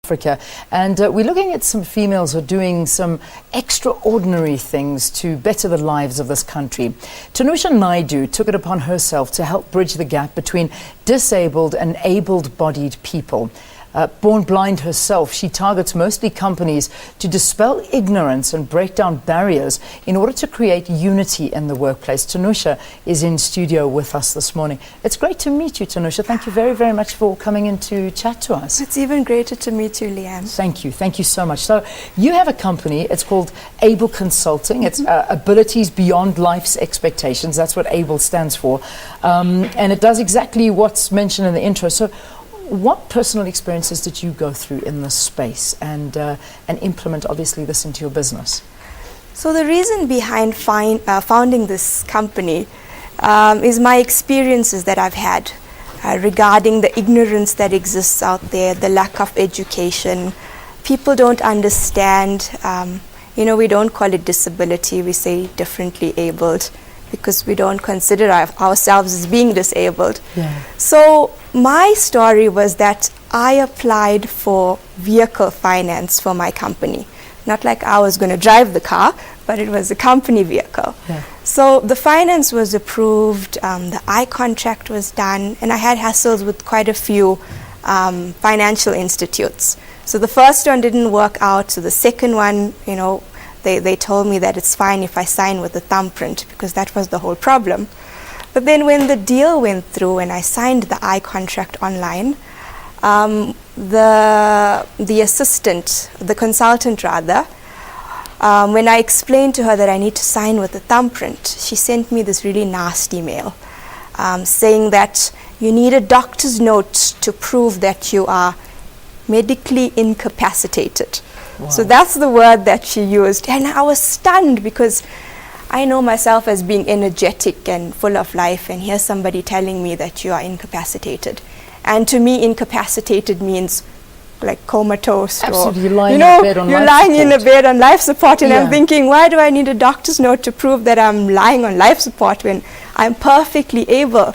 Africa, and we're looking at some females who are doing some extraordinary things to better the lives of this country. Tunusha Naidu took it upon herself to help bridge the gap between disabled and able-bodied people. Born blind herself, she targets mostly companies to dispel ignorance and break down barriers in order to create unity in the workplace. Tunusha is in studio with us this morning. It's great to meet you, Tunusha. Thank you very, very much for coming in to chat to us. It's even greater to meet you, Leanne. Thank you. Thank you so much. So you have a company. It's called Able Consulting. It's abilities beyond life's expectations. That's what ABLE stands for. And it does exactly what's mentioned in the intro. So what personal experiences did you go through in this space and implement, obviously, this into your business? So the reason behind founding this company is my experiences that I've had regarding the ignorance that exists out there, the lack of education. People don't understand, we don't call it disability, we say differently abled, because we don't consider ourselves as being disabled. Yeah. So my story was that I applied for vehicle finance for my company. Not like I was going to drive the car, but it was a company vehicle. Yeah. So the finance was approved, the I-contract was done, and I had hassles with quite a few financial institutes. So the first one didn't work out, so the second one, they told me that it's fine if I sign with a thumbprint, because that was the whole problem. But then when the deal went through and I signed the I-contract online, the assistant, the consultant rather, when I explained to her that I need to sign with a thumbprint, she sent me this really nasty mail saying that you need a doctor's note to prove that you are medically incapacitated. Wow. So that's the word that she used, and I was stunned because I know myself as being energetic and full of life, and here's somebody telling me that you are incapacitated. And to me, incapacitated means like comatose. Absolutely, or, lying in a bed on life support. You're lying in a bed on life support, and I'm thinking, why do I need a doctor's note to prove that I'm lying on life support when I'm perfectly able?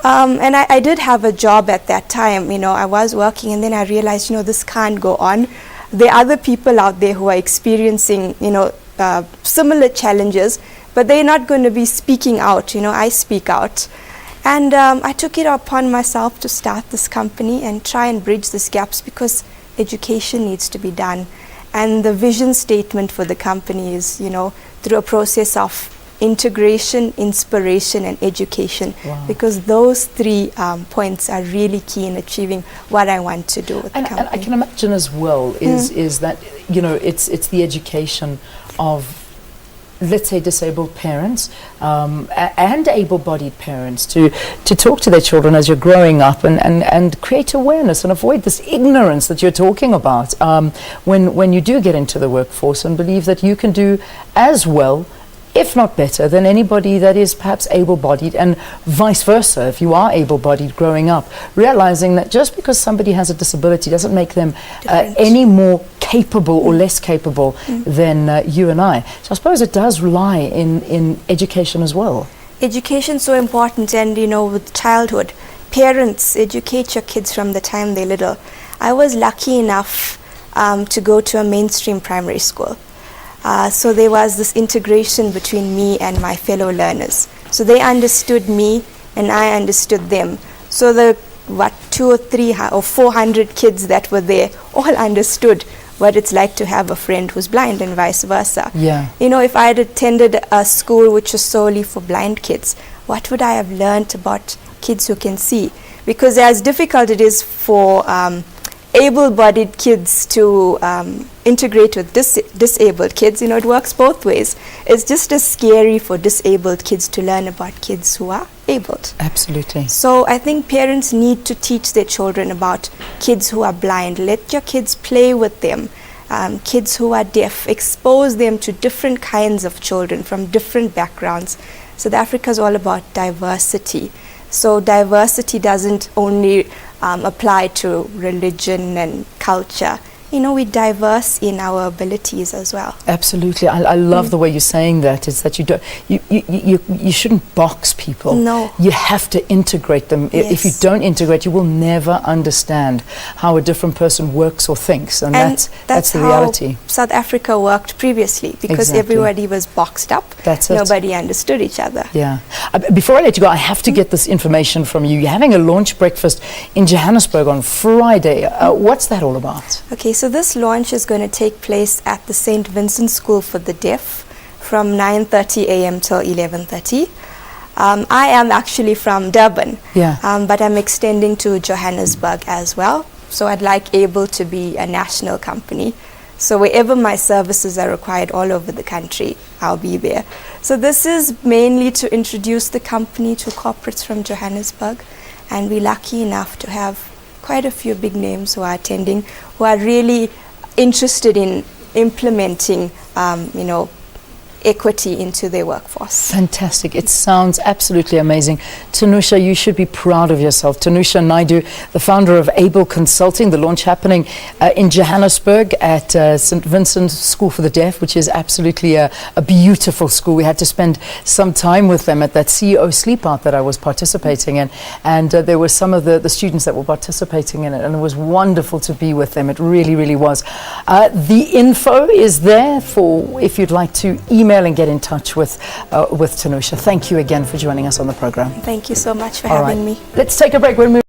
And I did have a job at that time. I was working, and then I realized, this can't go on. There are other people out there who are experiencing, similar challenges, but they're not going to be speaking out. I speak out. And I took it upon myself to start this company and try and bridge these gaps, because education needs to be done. And the vision statement for the company is, through a process of integration, inspiration, and education. Wow. Because those three points are really key in achieving what I want to do with the company. And I can imagine as well is that, it's the education of, let's say, disabled parents and able-bodied parents to talk to their children as you're growing up and create awareness and avoid this ignorance that you're talking about when you do get into the workforce, and believe that you can do as well, if not better, than anybody that is perhaps able-bodied, and vice versa. If you are able-bodied growing up, realizing that just because somebody has a disability doesn't make them any more capable or less capable than you and I. So I suppose it does lie in education as well. Education is so important, and with childhood, parents educate your kids from the time they're little. I was lucky enough to go to a mainstream primary school. So there was this integration between me and my fellow learners. So they understood me and I understood them. So the 200 or 300 or 400 kids that were there all understood what it's like to have a friend who's blind, and vice versa. Yeah. If I had attended a school which was solely for blind kids, what would I have learned about kids who can see? Because as difficult it is for able-bodied kids to integrate with disabled kids, it works both ways. It's just as scary for disabled kids to learn about kids who are abled. Absolutely. So I think parents need to teach their children about kids who are blind. Let your kids play with them. Kids who are deaf, expose them to different kinds of children from different backgrounds. South Africa is all about diversity. So diversity doesn't only apply to religion and culture. we're diverse in our abilities as well. Absolutely. I love the way you're saying that. Is that you shouldn't box people. No. You have to integrate them. Yes. If you don't integrate, you will never understand how a different person works or thinks, and that's the reality. How South Africa worked previously, because Exactly. everybody was boxed up. That's it. Nobody understood each other. Yeah. Before I let you go, I have to get this information from you. You're having a launch breakfast in Johannesburg on Friday. What's that all about? Okay, so this launch is going to take place at the St. Vincent School for the Deaf from 9:30 a.m. till 11:30. I am actually from Durban, but I'm extending to Johannesburg as well. So I'd like Able to be a national company. So wherever my services are required all over the country, I'll be there. So this is mainly to introduce the company to corporates from Johannesburg, and we're lucky enough to have quite a few big names who are attending, who are really interested in implementing, equity into their workforce. Fantastic. It sounds absolutely amazing. Tunusha, you should be proud of yourself. Tunusha Naidu, the founder of Able Consulting, the launch happening in Johannesburg at St. Vincent School for the Deaf, which is absolutely a beautiful school. We had to spend some time with them at that CEO sleep out that I was participating in, and there were some of the students that were participating in it, and it was wonderful to be with them. It really, really was. The info is there for if you'd like to email and get in touch with Tunusha. Thank you again for joining us on the program. Thank you so much for having me. Let's take a break. We'll move